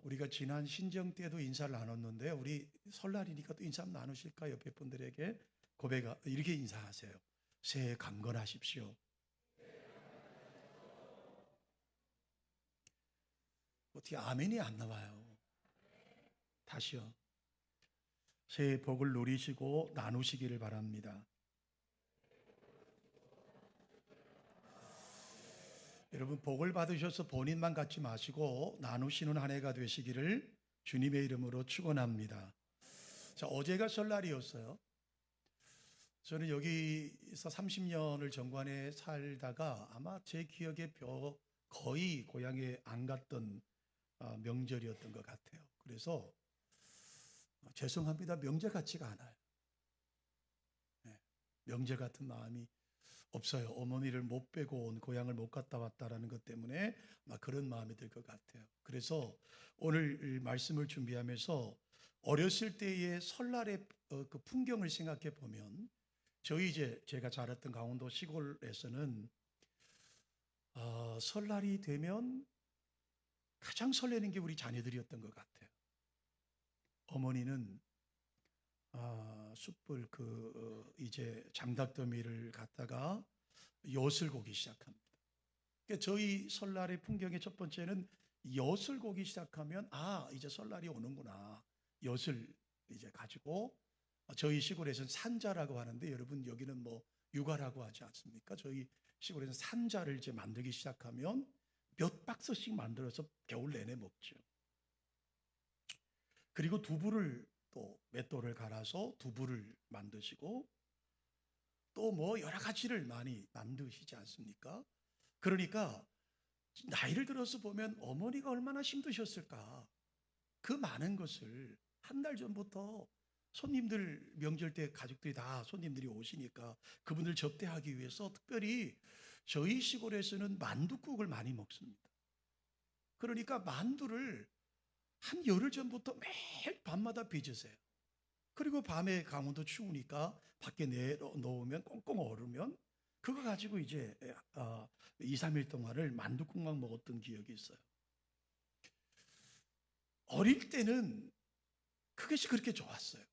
우리가 지난 신정 때도 인사를 나눴는데 우리 설날이니까 또 인사 한번 나누실까? 옆에 분들에게 이렇게 인사하세요. 새해 강건하십시오. 어떻게 아멘이 안 나와요? 다시요. 새해 복을 누리시고 나누시기를 바랍니다. 여러분, 복을 받으셔서 본인만 갖지 마시고 나누시는 한 해가 되시기를 주님의 이름으로 축원합니다. 자, 어제가 설날이었어요. 저는 여기서 30년을 정관에 살다가 아마 제 기억에 거의 고향에 안 갔던 명절이었던 것 같아요. 그래서 죄송합니다. 명절 같지가 않아요. 네, 명절 같은 마음이 없어요. 어머니를 못 빼고 온, 고향을 못 갔다 왔다라는 것 때문에 막 그런 마음이 들 것 같아요. 그래서 오늘 말씀을 준비하면서 어렸을 때의 설날의 그 풍경을 생각해 보면 제가 자랐던 강원도 시골에서는 설날이 되면 가장 설레는 게 우리 자녀들이었던 것 같아요. 어머니는 숯불 이제 장닭더미를 갖다가 엿을 고기 시작합니다. 그러니까 저희 설날의 풍경의 첫 번째는 엿을 고기 시작하면 이제 설날이 오는구나. 엿을 이제 가지고 저희 시골에서는 산자라고 하는데 여러분 여기는 뭐 육아라고 하지 않습니까? 저희 시골에서는 산자를 이제 만들기 시작하면 몇 박스씩 만들어서 겨울 내내 먹죠. 그리고 두부를 또 맷돌을 갈아서 두부를 만드시고 또 뭐 여러 가지를 많이 만드시지 않습니까? 그러니까 나이를 들어서 보면 어머니가 얼마나 힘드셨을까. 그 많은 것을 한 달 전부터 손님들 명절 때 가족들이 다 손님들이 오시니까 그분들 접대하기 위해서 특별히 저희 시골에서는 만둣국을 많이 먹습니다. 그러니까 만두를 한 열흘 전부터 매일 밤마다 빚으세요. 그리고 밤에 강원도 추우니까 밖에 내놓으면 꽁꽁 얼으면 그거 가지고 이제 2, 3일 동안을 만둣국만 먹었던 기억이 있어요. 어릴 때는 그것이 그렇게 좋았어요.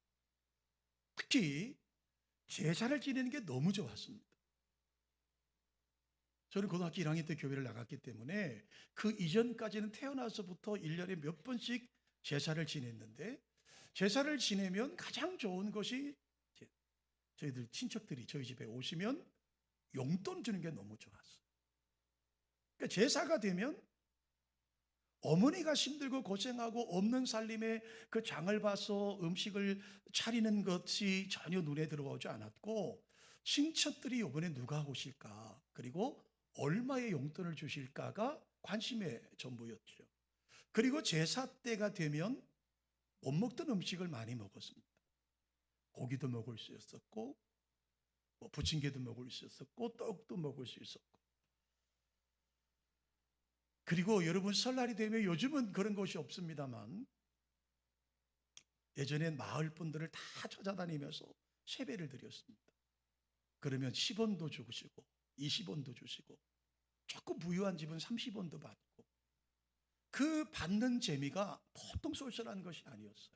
특히 제사를 지내는 게 너무 좋았습니다. 저는 고등학교 1학년 때 교회를 나갔기 때문에 그 이전까지는 태어나서부터 1년에 몇 번씩 제사를 지냈는데 제사를 지내면 가장 좋은 것이 저희들 친척들이 저희 집에 오시면 용돈 주는 게 너무 좋았어요. 그러니까 제사가 되면 어머니가 힘들고 고생하고 없는 살림에 그 장을 봐서 음식을 차리는 것이 전혀 눈에 들어오지 않았고 친척들이 이번에 누가 오실까 그리고 얼마의 용돈을 주실까가 관심의 전부였죠. 그리고 제사 때가 되면 못 먹던 음식을 많이 먹었습니다. 고기도 먹을 수 있었고 뭐 부침개도 먹을 수 있었고 떡도 먹을 수 있었고 그리고 여러분 설날이 되면 요즘은 그런 것이 없습니다만 예전엔 마을 분들을 다 찾아다니면서 세배를 드렸습니다. 그러면 10원도 주시고 20원도 주시고 조금 부유한 집은 30원도 받고 그 받는 재미가 보통 쏠쏠한 것이 아니었어요.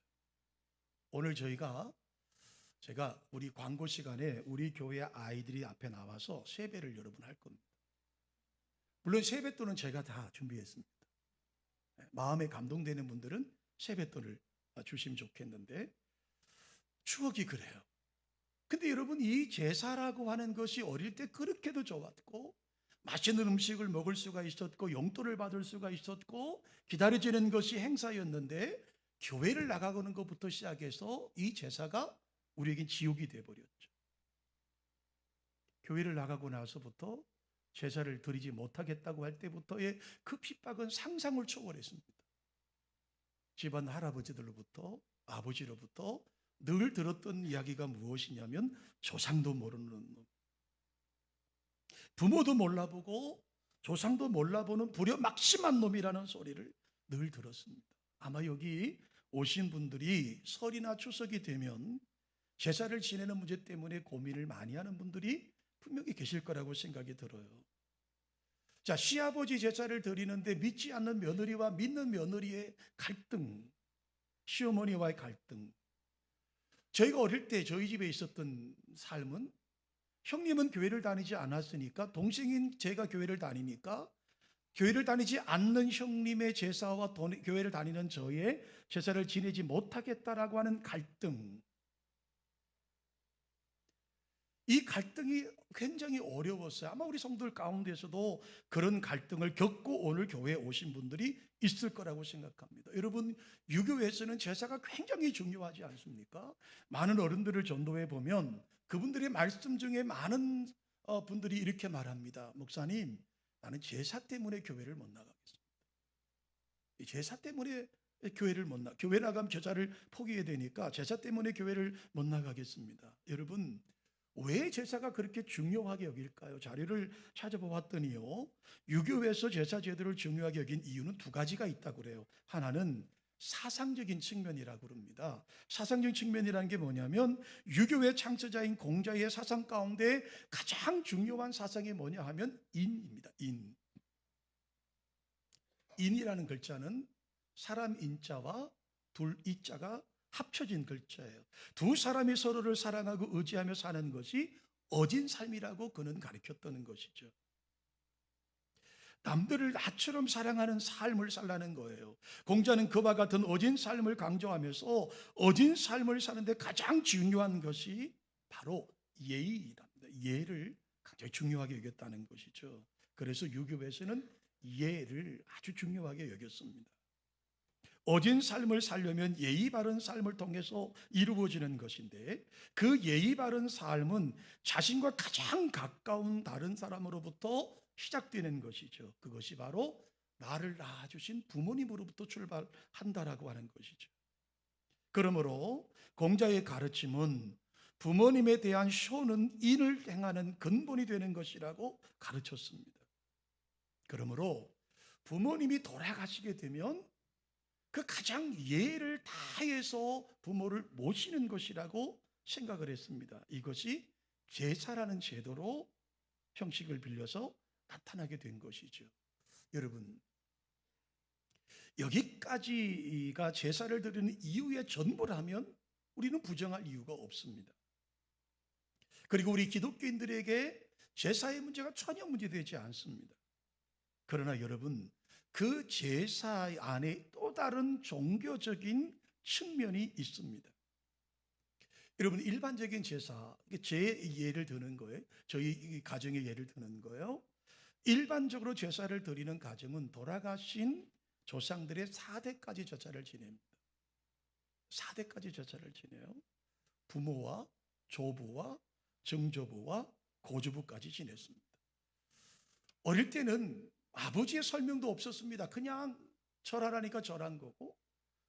오늘 제가 우리 광고 시간에 우리 교회 아이들이 앞에 나와서 세배를 여러분 할 겁니다. 물론 세뱃돈은 제가 다 준비했습니다. 마음에 감동되는 분들은 세뱃돈을 주시면 좋겠는데 추억이 그래요. 근데 여러분 이 제사라고 하는 것이 어릴 때 그렇게도 좋았고 맛있는 음식을 먹을 수가 있었고 용돈을 받을 수가 있었고 기다려지는 것이 행사였는데 교회를 나가는 것부터 시작해서 이 제사가 우리에겐 지옥이 되어버렸죠. 교회를 나가고 나서부터 제사를 드리지 못하겠다고 할 때부터의 그 핍박은 상상을 초월했습니다. 집안 할아버지들로부터 아버지로부터 늘 들었던 이야기가 무엇이냐면 조상도 모르는 놈, 부모도 몰라보고 조상도 몰라보는 불효막심한 놈이라는 소리를 늘 들었습니다. 아마 여기 오신 분들이 설이나 추석이 되면 제사를 지내는 문제 때문에 고민을 많이 하는 분들이 분명히 계실 거라고 생각이 들어요. 자, 시아버지 제사를 드리는데 믿지 않는 며느리와 믿는 며느리의 갈등, 시어머니와의 갈등. 저희가 어릴 때 저희 집에 있었던 삶은, 형님은 교회를 다니지 않았으니까, 동생인 제가 교회를 다니니까 교회를 다니지 않는 형님의 제사와 교회를 다니는 저의 제사를 지내지 못하겠다라고 하는 갈등. 이 갈등이 굉장히 어려웠어요. 아마 우리 성도들 가운데서도 그런 갈등을 겪고 오늘 교회에 오신 분들이 있을 거라고 생각합니다. 여러분, 유교에서는 제사가 굉장히 중요하지 않습니까? 많은 어른들을 전도해 보면 그분들의 말씀 중에 많은 분들이 이렇게 말합니다. 목사님, 나는 제사 때문에 교회를 못 나가겠습니다. 제사 때문에 교회 나가면 제사를 포기해야 되니까 제사 때문에 교회를 못 나가겠습니다. 여러분, 왜 제사가 그렇게 중요하게 여길까요? 자료를 찾아보았더니요, 유교에서 제사 제도를 중요하게 여긴 이유는 두 가지가 있다고 그래요. 하나는 사상적인 측면이라고 그럽니다. 사상적인 측면이라는 게 뭐냐면, 유교의 창시자인 공자의 사상 가운데 가장 중요한 사상이 뭐냐 하면 인입니다. 인이라는 글자는 사람 인자와 둘 이자가 합쳐진 글자예요. 두 사람이 서로를 사랑하고 의지하며 사는 것이 어진 삶이라고 그는 가르쳤다는 것이죠. 남들을 나처럼 사랑하는 삶을 살라는 거예요. 공자는 그와 같은 어진 삶을 강조하면서 어진 삶을 사는데 가장 중요한 것이 바로 예의랍니다. 예를 굉장히 중요하게 여겼다는 것이죠. 그래서 유교에서는 예를 아주 중요하게 여겼습니다. 어진 삶을 살려면 예의 바른 삶을 통해서 이루어지는 것인데, 그 예의 바른 삶은 자신과 가장 가까운 다른 사람으로부터 시작되는 것이죠. 그것이 바로 나를 낳아주신 부모님으로부터 출발한다라고 하는 것이죠. 그러므로 공자의 가르침은 부모님에 대한 효는 인을 행하는 근본이 되는 것이라고 가르쳤습니다. 그러므로 부모님이 돌아가시게 되면 그 가장 예를 다해서 부모를 모시는 것이라고 생각을 했습니다. 이것이 제사라는 제도로 형식을 빌려서 나타나게 된 것이죠. 여러분, 여기까지가 제사를 드리는 이유의 전부라면 우리는 부정할 이유가 없습니다. 그리고 우리 기독교인들에게 제사의 문제가 전혀 문제되지 않습니다. 그러나 여러분, 그 제사 안에 또 다른 종교적인 측면이 있습니다. 여러분, 일반적인 제사, 제 예를 드는 거예요. 저희 가정의 예를 드는 거예요. 일반적으로 제사를 드리는 가정은 돌아가신 조상들의 4대까지 제사를 지냅니다. 4대까지 제사를 지내요. 부모와 조부와 증조부와 고조부까지 지냈습니다. 어릴 때는 아버지의 설명도 없었습니다. 그냥 절하라니까 절한 거고,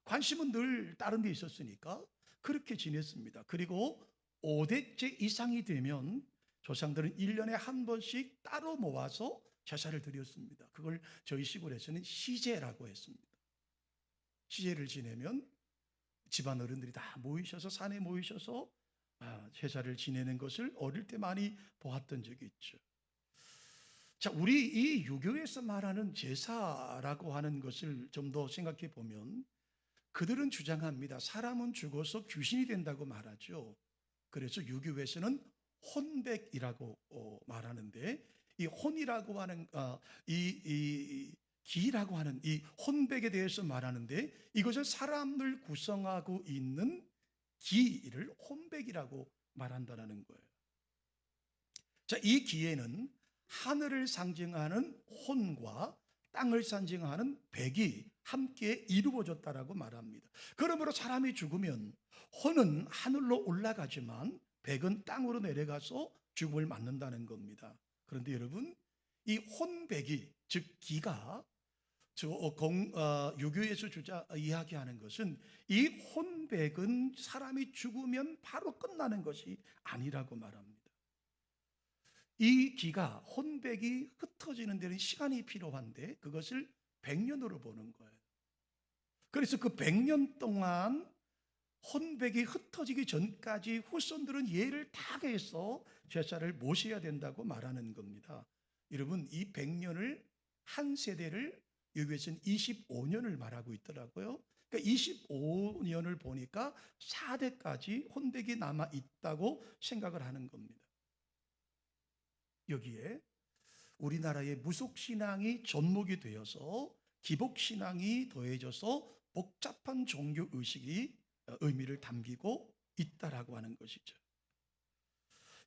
관심은 늘 다른 데 있었으니까 그렇게 지냈습니다. 그리고 5대째 이상이 되면 조상들은 1년에 한 번씩 따로 모아서 제사를 드렸습니다. 그걸 저희 시골에서는 시제라고 했습니다. 시제를 지내면 집안 어른들이 다 모이셔서 산에 모이셔서 제사를 지내는 것을 어릴 때 많이 보았던 적이 있죠. 자, 우리 이 유교에서 말하는 제사라고 하는 것을 좀 더 생각해 보면, 그들은 주장합니다. 사람은 죽어서 귀신이 된다고 말하죠. 그래서 유교에서는 혼백이라고 말하는데, 이 혼이라고 하는 이 기라고 하는 이 혼백에 대해서 말하는데, 이것은 사람을 구성하고 있는 기를 혼백이라고 말한다는 거예요. 자, 이 기에는 하늘을 상징하는 혼과 땅을 상징하는 백이 함께 이루어졌다라고 말합니다. 그러므로 사람이 죽으면 혼은 하늘로 올라가지만 백은 땅으로 내려가서 죽음을 맞는다는 겁니다. 그런데 여러분, 이 혼백이, 즉 기가 유교에서 이야기하는 것은, 이 혼백은 사람이 죽으면 바로 끝나는 것이 아니라고 말합니다. 이 기가, 혼백이 흩어지는 데는 시간이 필요한데 그것을 100년으로 보는 거예요. 그래서 그 100년 동안 혼백이 흩어지기 전까지 후손들은 예를 다 해서 제사를 모셔야 된다고 말하는 겁니다. 여러분, 이 100년을 한 세대를 여기에서는 25년을 말하고 있더라고요. 그러니까 25년을 보니까 4대까지 혼백이 남아 있다고 생각을 하는 겁니다. 여기에 우리나라의 무속신앙이 접목이 되어서 기복신앙이 더해져서 복잡한 종교의식이 의미를 담기고 있다라고 하는 것이죠.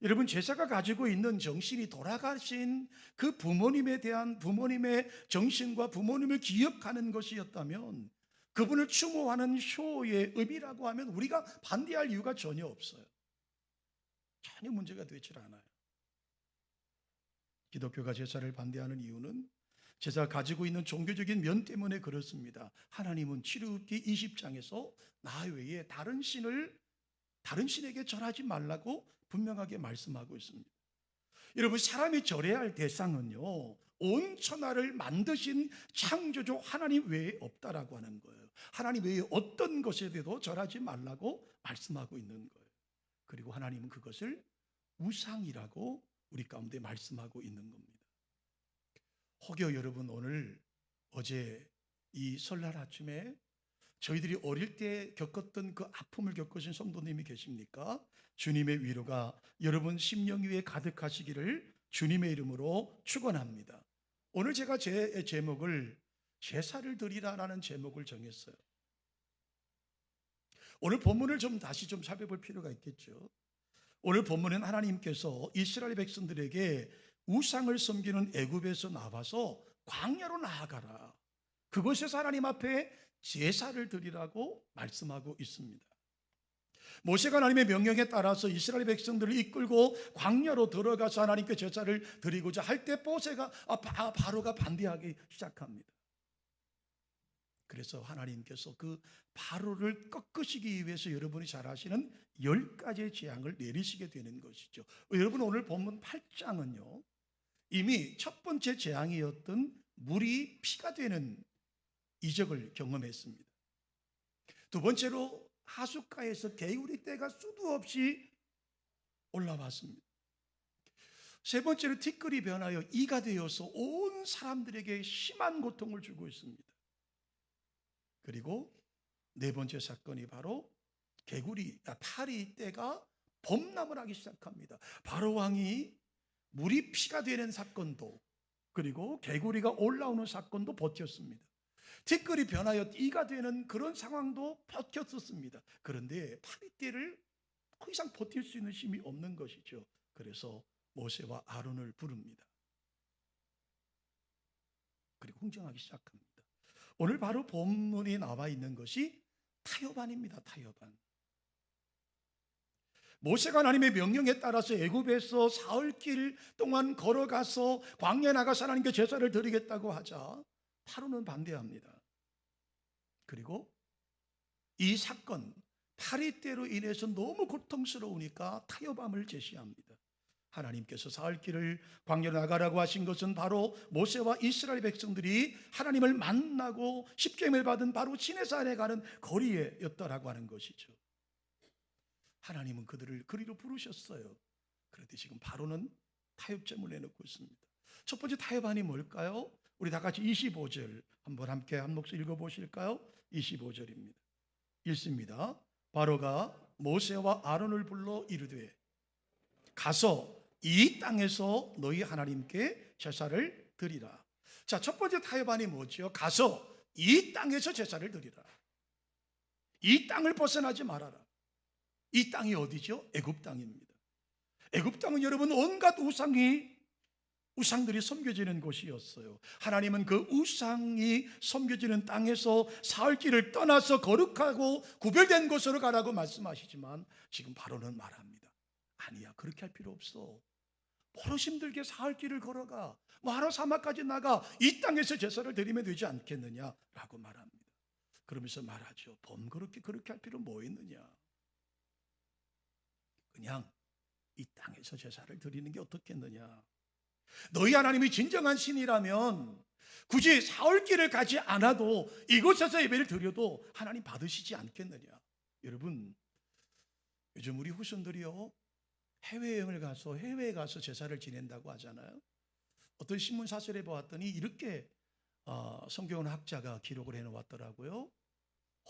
여러분, 제사가 가지고 있는 정신이 돌아가신 그 부모님에 대한 부모님의 정신과 부모님을 기억하는 것이었다면, 그분을 추모하는 효의 의미라고 하면 우리가 반대할 이유가 전혀 없어요. 전혀 문제가 되질 않아요. 기독교가 제사를 반대하는 이유는 제사가 가지고 있는 종교적인 면 때문에 그렇습니다. 하나님은 출애굽기 20장에서 나 외에 다른 신에게 절하지 말라고 분명하게 말씀하고 있습니다. 여러분, 사람이 절해야 할 대상은요, 온 천하를 만드신 창조주 하나님 외에 없다라고 하는 거예요. 하나님 외에 어떤 것에 대해도 절하지 말라고 말씀하고 있는 거예요. 그리고 하나님은 그것을 우상이라고 우리 가운데 말씀하고 있는 겁니다. 혹여 여러분, 어제 이 설날 아침에 저희들이 어릴 때 겪었던 그 아픔을 겪으신 성도님이 계십니까? 주님의 위로가 여러분 심령 위에 가득하시기를 주님의 이름으로 축원합니다. 오늘 제가 제 제목을 제사를 드리라라는 제목을 정했어요. 오늘 본문을 다시 살펴볼 필요가 있겠죠. 오늘 본문은 하나님께서 이스라엘 백성들에게 우상을 섬기는 애굽에서 나와서 광야로 나아가라, 그곳에서 하나님 앞에 제사를 드리라고 말씀하고 있습니다. 모세가 하나님의 명령에 따라서 이스라엘 백성들을 이끌고 광야로 들어가서 하나님께 제사를 드리고자 할 때 바로가 반대하기 시작합니다. 그래서 하나님께서 그 바로를 꺾으시기 위해서 여러분이 잘 아시는 10가지의 재앙을 내리시게 되는 것이죠. 여러분, 오늘 본문 8장은요 이미 첫 번째 재앙이었던 물이 피가 되는 이적을 경험했습니다. 두 번째로 하숫가에서 개구리 떼가 수도 없이 올라왔습니다. 세 번째로 티끌이 변하여 이가 되어서 온 사람들에게 심한 고통을 주고 있습니다. 그리고 네 번째 사건이 바로 파리 떼가 범람을 하기 시작합니다. 바로 왕이 물이 피가 되는 사건도, 그리고 개구리가 올라오는 사건도 버텼습니다. 티끌이 변하여 이가 되는 그런 상황도 버텼었습니다. 그런데 파리떼를 더 이상 버틸 수 있는 힘이 없는 것이죠. 그래서 모세와 아론을 부릅니다. 그리고 흥정하기 시작합니다. 오늘 바로 본문이 나와 있는 것이 타협안입니다. 타협안. 모세가 하나님의 명령에 따라서 애굽에서 사흘길 동안 걸어가서 광야에 나가서 하나님께 제사를 드리겠다고 하자 파로는 반대합니다. 그리고 이 사건, 파리떼로 인해서 너무 고통스러우니까 타협함을 제시합니다. 하나님께서 사흘길을 광야로 나가라고 하신 것은 바로 모세와 이스라엘 백성들이 하나님을 만나고 십계명을 받은 바로 시내산에 가는 거리였다라고 하는 것이죠. 하나님은 그들을 그리로 부르셨어요. 그런데 지금 바로는 타협점을 내놓고 있습니다. 첫 번째 타협안이 뭘까요? 우리 다 같이 25절 한번 함께 한 목소리 읽어보실까요? 25절입니다. 읽습니다. 바로가 모세와 아론을 불러 이르되 가서 이 땅에서 너희 하나님께 제사를 드리라. 자, 첫 번째 타협안이 뭐죠? 가서 이 땅에서 제사를 드리라. 이 땅을 벗어나지 말아라. 이 땅이 어디죠? 애굽 땅입니다. 애굽 땅은 여러분 온갖 우상들이 섬겨지는 곳이었어요. 하나님은 그 우상이 섬겨지는 땅에서 사흘길을 떠나서 거룩하고 구별된 곳으로 가라고 말씀하시지만 지금 바로는 말합니다. 아니야, 그렇게 할 필요 없어. 뭐로 힘들게 사흘길을 걸어가, 뭐하러 사막까지 나가, 이 땅에서 제사를 드리면 되지 않겠느냐라고 말합니다. 그러면서 말하죠. 번거롭게 그렇게 할 필요 뭐 있느냐. 그냥 이 땅에서 제사를 드리는 게 어떻겠느냐. 너희 하나님이 진정한 신이라면 굳이 사흘길을 가지 않아도 이곳에서 예배를 드려도 하나님 받으시지 않겠느냐. 여러분, 요즘 우리 후손들이요 해외에 가서 제사를 지낸다고 하잖아요. 어떤 신문 사설에 보았더니 이렇게 성경 학자가 기록을 해놓았더라고요.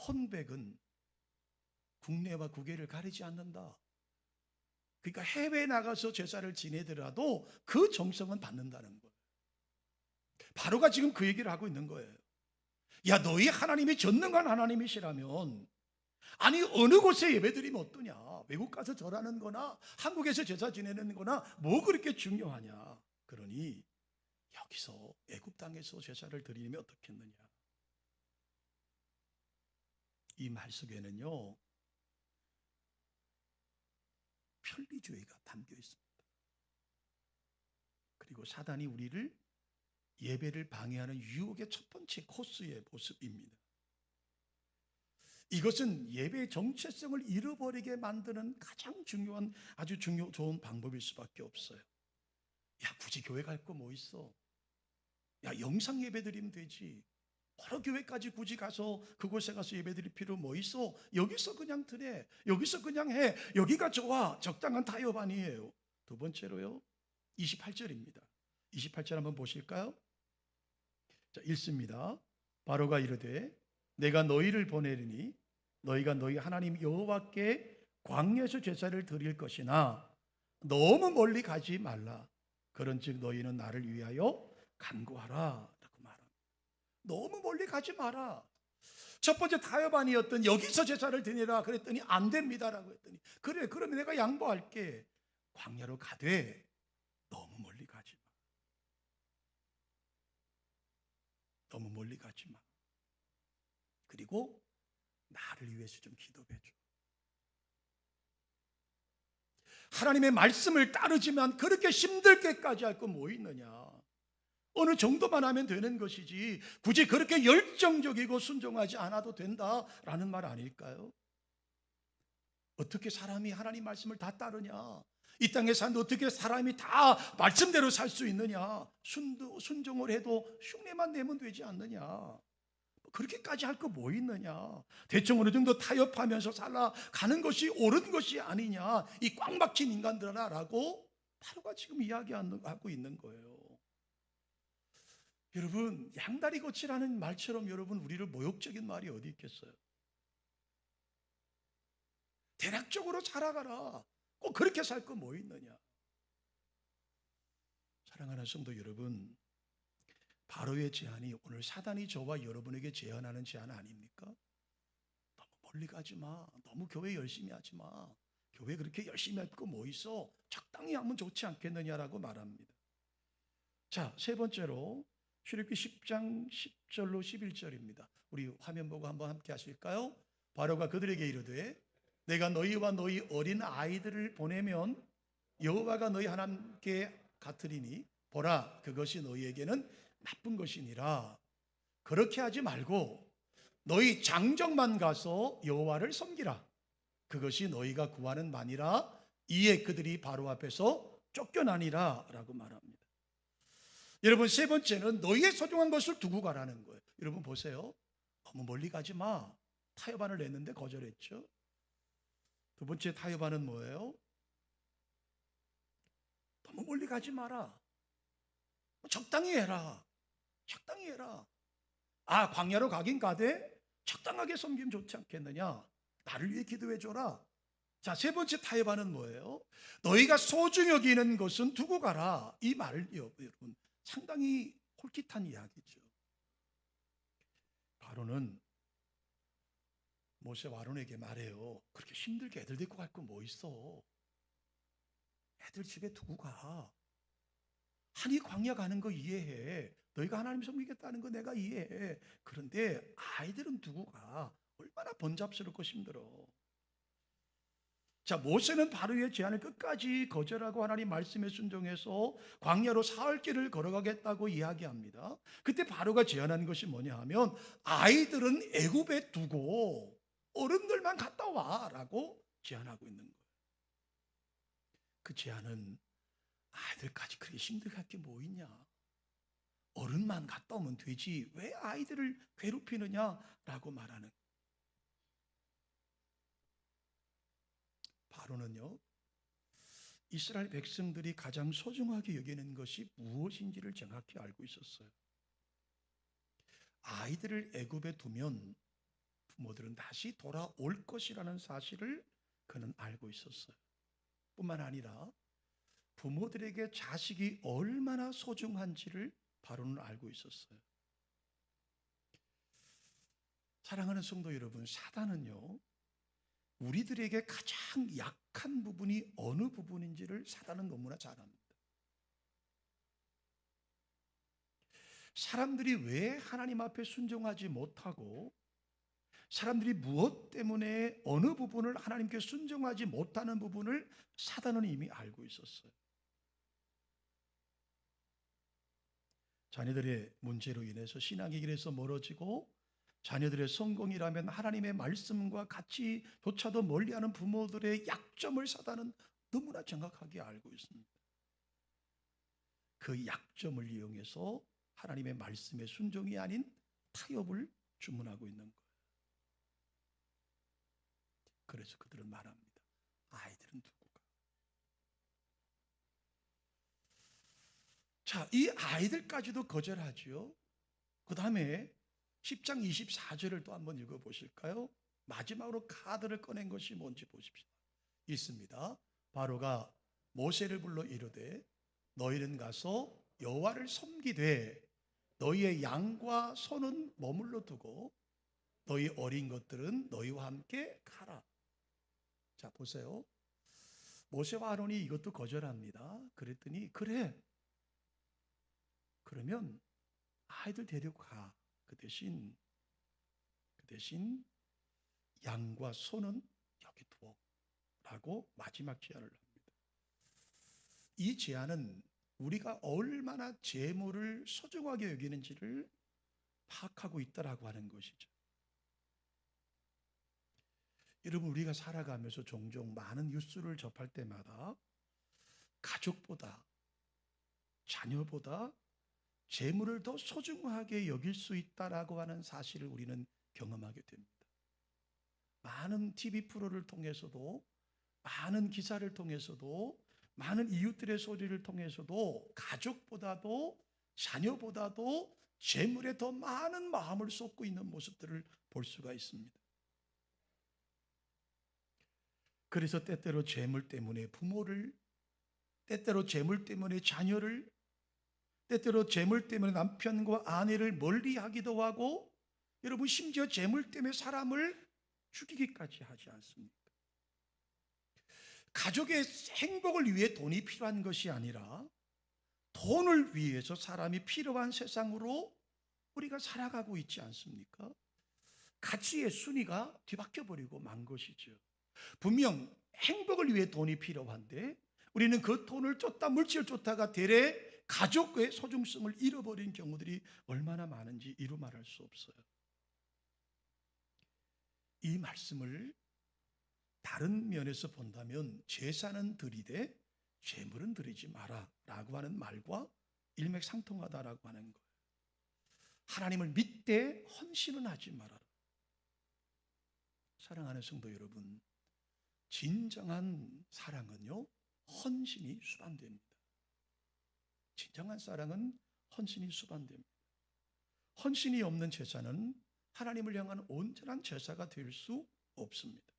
혼백은 국내와 국외를 가리지 않는다. 그러니까 해외에 나가서 제사를 지내더라도 그 정성은 받는다는 거예요. 바로가 지금 그 얘기를 하고 있는 거예요. 야, 너희 하나님이 전능한 하나님이시라면 아니 어느 곳에 예배드리면 어떠냐? 외국 가서 절하는 거나 한국에서 제사 지내는 거나 뭐 그렇게 중요하냐? 그러니 여기서 애굽 땅에서 제사를 드리면 어떻겠느냐? 이 말 속에는요, 편리주의가 담겨 있습니다. 그리고 사단이 우리를 예배를 방해하는 유혹의 첫 번째 코스의 모습입니다. 이것은 예배의 정체성을 잃어버리게 만드는 가장 중요한 아주 좋은 방법일 수밖에 없어요. 야, 굳이 교회 갈 거 뭐 있어? 야, 영상 예배 드리면 되지. 여러 교회까지 굳이 가서 그곳에 가서 예배 드릴 필요 뭐 있어? 여기서 그냥 드려. 여기서 그냥 해. 여기가 좋아. 적당한 타협 아니에요. 두 번째로요, 28절입니다. 28절 한번 보실까요? 자, 읽습니다. 바로가 이르되 내가 너희를 보내리니 너희가 너희 하나님 여호와께 광야에서 제사를 드릴 것이나 너무 멀리 가지 말라. 그런즉 너희는 나를 위하여 간구하라 라고 말합니다. 너무 멀리 가지 마라. 첫 번째 타협안이었던 여기서 제사를 드리라 그랬더니 안 됩니다라고 했더니 그래, 그러면 내가 양보할게. 광야로 가되 너무 멀리 가지 마. 너무 멀리 가지 마. 그리고 나를 위해서 좀 기도해 줘. 하나님의 말씀을 따르지만 그렇게 힘들게까지 할 거 뭐 있느냐? 어느 정도만 하면 되는 것이지 굳이 그렇게 열정적이고 순종하지 않아도 된다라는 말 아닐까요? 어떻게 사람이 하나님 말씀을 다 따르냐? 이 땅에 사는데 어떻게 사람이 다 말씀대로 살 수 있느냐? 순종을 해도 흉내만 내면 되지 않느냐? 그렇게까지 할 거 뭐 있느냐? 대충 어느 정도 타협하면서 살아가는 것이 옳은 것이 아니냐? 이 꽉 막힌 인간들아라고 바로가 지금 이야기하고 있는 거예요. 여러분, 양다리 걷이라는 말처럼 여러분 우리를 모욕적인 말이 어디 있겠어요? 대략적으로 살아가라. 꼭 그렇게 살 거 뭐 있느냐? 사랑하는 성도 여러분, 바로의 제안이 오늘 사단이 저와 여러분에게 제안하는 제안 아닙니까? 너무 멀리 가지 마. 너무 교회 열심히 하지 마. 교회 그렇게 열심히 할 거 뭐 있어? 적당히 하면 좋지 않겠느냐라고 말합니다. 자, 세 번째로 출애굽기 10장 10절로 11절입니다. 우리 화면 보고 한번 함께 하실까요? 바로가 그들에게 이르되 내가 너희와 너희 어린 아이들을 보내면 여호와가 너희 하나님께 같으리니 보라, 그것이 너희에게는 나쁜 것이니라. 그렇게 하지 말고 너희 장정만 가서 여호와를 섬기라. 그것이 너희가 구하는 바니라. 이에 그들이 바로 앞에서 쫓겨나니라 라고 말합니다. 여러분, 세 번째는 너희의 소중한 것을 두고 가라는 거예요. 여러분 보세요. 너무 멀리 가지 마. 타협안을 냈는데 거절했죠. 두 번째 타협안은 뭐예요? 너무 멀리 가지 마라. 적당히 해라. 적당히 해라. 아, 광야로 가긴 가되 적당하게 섬기면 좋지 않겠느냐? 나를 위해 기도해 줘라. 자, 세 번째 타협안은 뭐예요? 너희가 소중히 여기는 것은 두고 가라. 이 말 여러분 상당히 홀깃한 이야기죠. 바로는 모세와 아론에게 말해요. 그렇게 힘들게 애들 데리고 갈 거 뭐 있어? 애들 집에 두고 가. 아니, 광야 가는 거 이해해. 너희가 하나님 섬기겠다는 거 내가 이해해. 그런데 아이들은 두고 가. 얼마나 번잡스럽고 힘들어. 자, 모세는 바로의 제안을 끝까지 거절하고 하나님 말씀에 순종해서 광야로 사흘 길을 걸어가겠다고 이야기합니다. 그때 바로가 제안한 것이 뭐냐 하면 아이들은 애굽에 두고 어른들만 갔다 와라고 제안하고 있는 거예요. 그 제안은 아이들까지 그렇게 힘들게 할 게 뭐 있냐? 어른만 갔다 오면 되지 왜 아이들을 괴롭히느냐라고 말하는 거예요. 바로는요, 이스라엘 백성들이 가장 소중하게 여기는 것이 무엇인지를 정확히 알고 있었어요. 아이들을 애굽에 두면 부모들은 다시 돌아올 것이라는 사실을 그는 알고 있었어요. 뿐만 아니라 부모들에게 자식이 얼마나 소중한지를 바로는 알고 있었어요. 사랑하는 성도 여러분, 사단은요, 우리들에게 가장 약한 부분이 어느 부분인지를 사단은 너무나 잘 압니다. 사람들이 왜 하나님 앞에 순종하지 못하고, 사람들이 무엇 때문에 어느 부분을 하나님께 순종하지 못하는 부분을 사단은 이미 알고 있었어요. 자녀들의 문제로 인해서 신앙의 길에서 멀어지고, 자녀들의 성공이라면 하나님의 말씀과 같이조차도 멀리하는 부모들의 약점을 사단은 너무나 정확하게 알고 있습니다. 그 약점을 이용해서 하나님의 말씀에 순종이 아닌 타협을 주문하고 있는 거예요. 그래서 그들은 말합니다. 아이들은 두고 가. 자, 이 아이들까지도 거절하지요. 그 다음에 10장 24절을 또 한번 읽어보실까요? 마지막으로 카드를 꺼낸 것이 뭔지 보십시오. 있습니다. 바로가 모세를 불러 이르되 너희는 가서 여호와를 섬기되 너희의 양과 소는 머물러 두고 너희 어린 것들은 너희와 함께 가라. 자, 보세요. 모세와 아론이 이것도 거절합니다. 그랬더니 그래, 그러면 아이들 데리고 가. 그 대신 양과 소는 여기 두어 라고 마지막 제안을 합니다. 이 제안은 우리가 얼마나 재물을 소중하게 여기는지를 파악하고 있다라고 하는 것이죠. 여러분, 우리가 살아가면서 종종 많은 뉴스를 접할 때마다 가족보다, 자녀보다 재물을 더 소중하게 여길 수 있다라고 하는 사실을 우리는 경험하게 됩니다. 많은 TV 프로를 통해서도, 많은 기사를 통해서도, 많은 이웃들의 소리를 통해서도 가족보다도 자녀보다도 재물에 더 많은 마음을 쏟고 있는 모습들을 볼 수가 있습니다. 그래서 때때로 재물 때문에 부모를, 때때로 재물 때문에 자녀를, 때때로 재물 때문에 남편과 아내를 멀리하기도 하고, 여러분 심지어 재물 때문에 사람을 죽이기까지 하지 않습니까? 가족의 행복을 위해 돈이 필요한 것이 아니라 돈을 위해서 사람이 필요한 세상으로 우리가 살아가고 있지 않습니까? 가치의 순위가 뒤바뀌어 버리고 만 것이죠. 분명 행복을 위해 돈이 필요한데 우리는 그 돈을 쫓다, 물질을 쫓다가 대래 가족의 소중성을 잃어버린 경우들이 얼마나 많은지 이루 말할 수 없어요. 이 말씀을 다른 면에서 본다면 제사는 드리되 재물은 드리지 마라 라고 하는 말과 일맥상통하다라고 하는 거예요. 하나님을 믿되 헌신은 하지 말아라. 사랑하는 성도 여러분, 진정한 사랑은요, 헌신이 수반됩니다. 진정한 사랑은 헌신이 수반됩니다. 헌신이 없는 제사는 하나님을 향한 온전한 제사가 될 수 없습니다.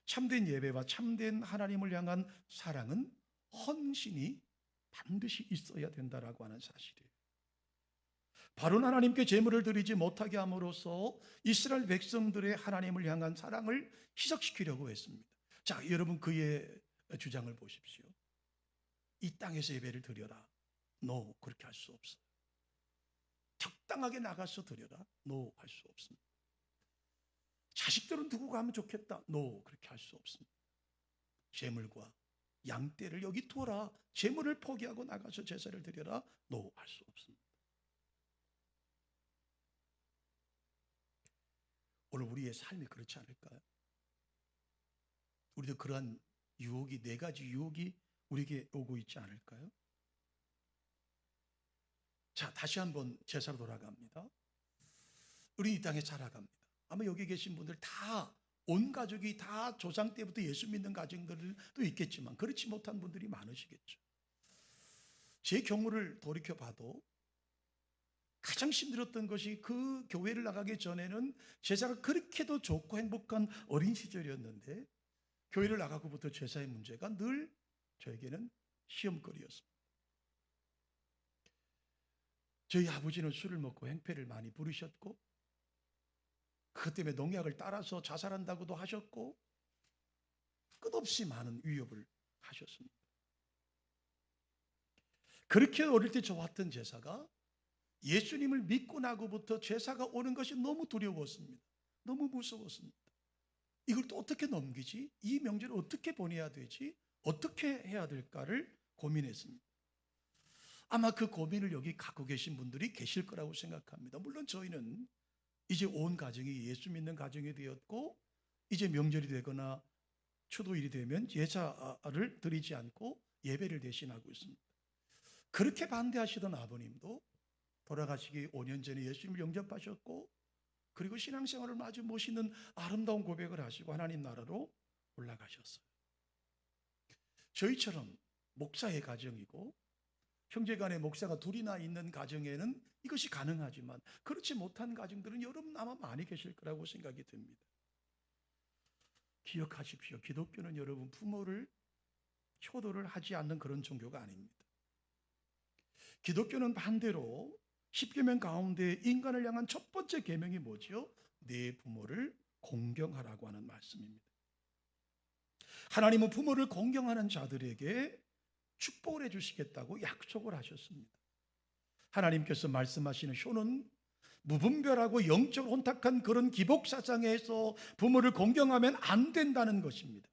참된 예배와 참된 하나님을 향한 사랑은 헌신이 반드시 있어야 된다라고 하는 사실이에요. 바로 하나님께 제물을 드리지 못하게 함으로써 이스라엘 백성들의 하나님을 향한 사랑을 희석시키려고 했습니다. 자, 여러분 그의 주장을 보십시오. 이 땅에서 예배를 드려라. No, 그렇게 할 수 없어요. 적당하게 나가서 드려라. No, 할 수 없습니다. 자식들은 두고 가면 좋겠다. No, 그렇게 할 수 없습니다. 재물과 양떼를 여기 두어라. 재물을 포기하고 나가서 제사를 드려라. No, 할 수 없습니다. 오늘 우리의 삶이 그렇지 않을까요? 우리도 그러한 유혹이, 4가지 유혹이 우리에게 오고 있지 않을까요? 자, 다시 한번 제사로 돌아갑니다. 우리 이 땅에 살아갑니다. 아마 여기 계신 분들 다 온 가족이 다 조상 때부터 예수 믿는 가정들도 있겠지만 그렇지 못한 분들이 많으시겠죠. 제 경우를 돌이켜 봐도 가장 힘들었던 것이 그 교회를 나가기 전에는 제사가 그렇게도 좋고 행복한 어린 시절이었는데 교회를 나가고부터 제사의 문제가 늘 저에게는 시험거리였습니다. 저희 아버지는 술을 먹고 행패를 많이 부리셨고 그것 때문에 농약을 따라서 자살한다고도 하셨고 끝없이 많은 위협을 하셨습니다. 그렇게 어릴 때 좋았던 제사가 예수님을 믿고 나고부터 제사가 오는 것이 너무 두려웠습니다. 너무 무서웠습니다. 이걸 또 어떻게 넘기지? 이 명절을 어떻게 보내야 되지? 어떻게 해야 될까를 고민했습니다. 아마 그 고민을 여기 갖고 계신 분들이 계실 거라고 생각합니다. 물론 저희는 이제 온 가정이 예수 믿는 가정이 되었고 이제 명절이 되거나 추도일이 되면 제사를 드리지 않고 예배를 대신하고 있습니다. 그렇게 반대하시던 아버님도 돌아가시기 5년 전에 예수님을 영접하셨고 그리고 신앙생활을 마주 모시는 아름다운 고백을 하시고 하나님 나라로 올라가셨어요. 저희처럼 목사의 가정이고 형제간의 목사가 둘이나 있는 가정에는 이것이 가능하지만 그렇지 못한 가정들은 여러분 아마 많이 계실 거라고 생각이 듭니다. 기억하십시오. 기독교는 여러분 부모를 효도를 하지 않는 그런 종교가 아닙니다. 기독교는 반대로 10계명 가운데 인간을 향한 첫 번째 계명이 뭐죠? 네 부모를 공경하라고 하는 말씀입니다. 하나님은 부모를 공경하는 자들에게 축복을 해주시겠다고 약속을 하셨습니다. 하나님께서 말씀하시는 효는 무분별하고 영적 혼탁한 그런 기복사상에서 부모를 공경하면 안 된다는 것입니다.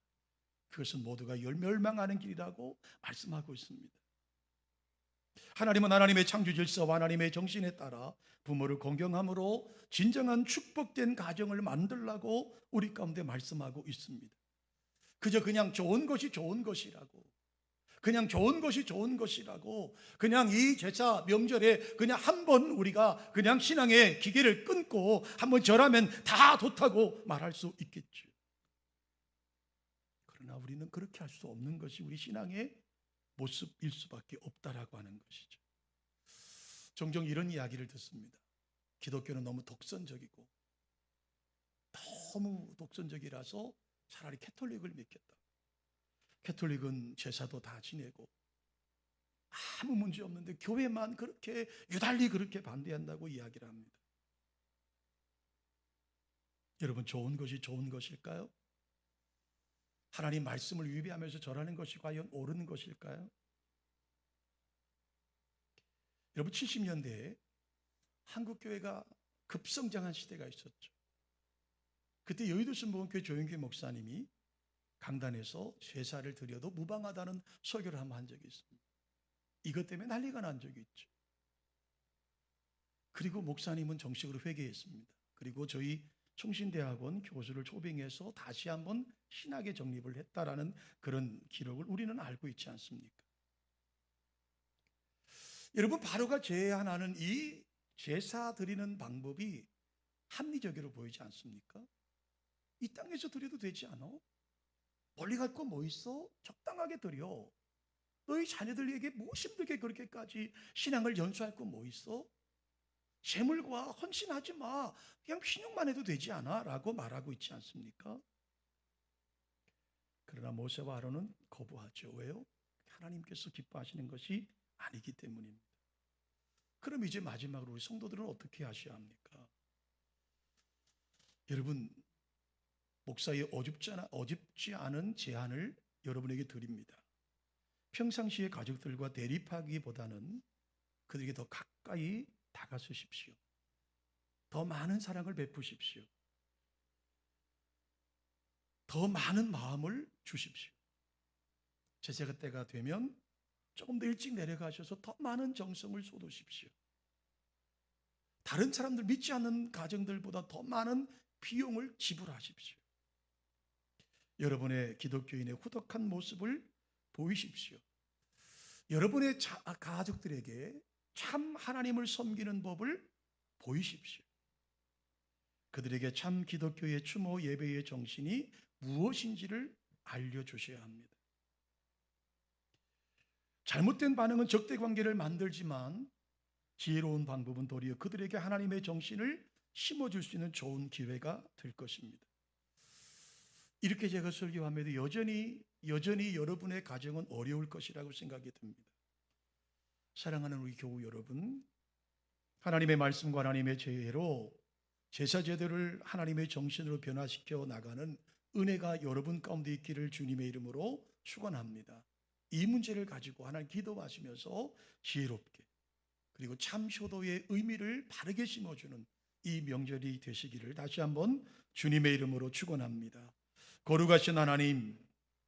그것은 모두가 멸망하는 길이라고 말씀하고 있습니다. 하나님은 하나님의 창조 질서와 하나님의 정신에 따라 부모를 공경함으로 진정한 축복된 가정을 만들라고 우리 가운데 말씀하고 있습니다. 그저 그냥 좋은 것이 좋은 것이라고 그냥 좋은 것이 좋은 것이라고 그냥 이 제사 명절에 그냥 한번 우리가 그냥 신앙의 기계를 끊고 한번 절하면 다 좋다고 말할 수 있겠죠. 그러나 우리는 그렇게 할 수 없는 것이 우리 신앙의 모습일 수밖에 없다라고 하는 것이죠. 종종 이런 이야기를 듣습니다. 기독교는 너무 독선적이고 너무 독선적이라서 차라리 캐톨릭을 믿겠다. 캐톨릭은 제사도 다 지내고 아무 문제 없는데 교회만 그렇게 유달리 그렇게 반대한다고 이야기를 합니다. 여러분 좋은 것이 좋은 것일까요? 하나님 말씀을 위배하면서 절하는 것이 과연 옳은 것일까요? 여러분 70년대에 한국교회가 급성장한 시대가 있었죠. 그때 여의도 순복음교회 조영규 목사님이 강단에서 제사를 드려도 무방하다는 설교를 한번 한 적이 있습니다. 이것 때문에 난리가 난 적이 있죠. 그리고 목사님은 정식으로 회개했습니다. 그리고 저희 총신대학원 교수를 초빙해서 다시 한번 신학에 정립을 했다라는 그런 기록을 우리는 알고 있지 않습니까? 여러분 바로가 제안하는 이 제사 드리는 방법이 합리적으로 보이지 않습니까? 이 땅에서 드려도 되지 않아? 멀리 갈 거 뭐 있어? 적당하게 드려. 너희 자녀들에게 뭐 힘들게 그렇게까지 신앙을 연수할 거 뭐 있어? 재물과 헌신하지 마. 그냥 신용만 해도 되지 않아? 라고 말하고 있지 않습니까? 그러나 모세와 아론은 거부하죠. 왜요? 하나님께서 기뻐하시는 것이 아니기 때문입니다. 그럼 이제 마지막으로 우리 성도들은 어떻게 하셔야 합니까? 여러분 목사의 어줍지 않은 제안을 여러분에게 드립니다. 평상시에 가족들과 대립하기보다는 그들에게 더 가까이 다가서십시오. 더 많은 사랑을 베푸십시오. 더 많은 마음을 주십시오. 제사 때가 되면 조금 더 일찍 내려가셔서 더 많은 정성을 쏟으십시오. 다른 사람들 믿지 않는 가정들보다 더 많은 비용을 지불하십시오. 여러분의 기독교인의 후덕한 모습을 보이십시오. 여러분의 가족들에게 참 하나님을 섬기는 법을 보이십시오. 그들에게 참 기독교의 추모 예배의 정신이 무엇인지를 알려주셔야 합니다. 잘못된 반응은 적대 관계를 만들지만 지혜로운 방법은 도리어 그들에게 하나님의 정신을 심어줄 수 있는 좋은 기회가 될 것입니다. 이렇게 제가 설교하면서 여전히 여러분의 가정은 어려울 것이라고 생각이 듭니다. 사랑하는 우리 교우 여러분, 하나님의 말씀과 하나님의 지혜로 제사 제도를 하나님의 정신으로 변화시켜 나가는 은혜가 여러분 가운데 있기를 주님의 이름으로 축원합니다. 이 문제를 가지고 하나님 기도하시면서 지혜롭게 그리고 참 효도의 의미를 바르게 심어주는 이 명절이 되시기를 다시 한번 주님의 이름으로 축원합니다. 거룩하신 하나님,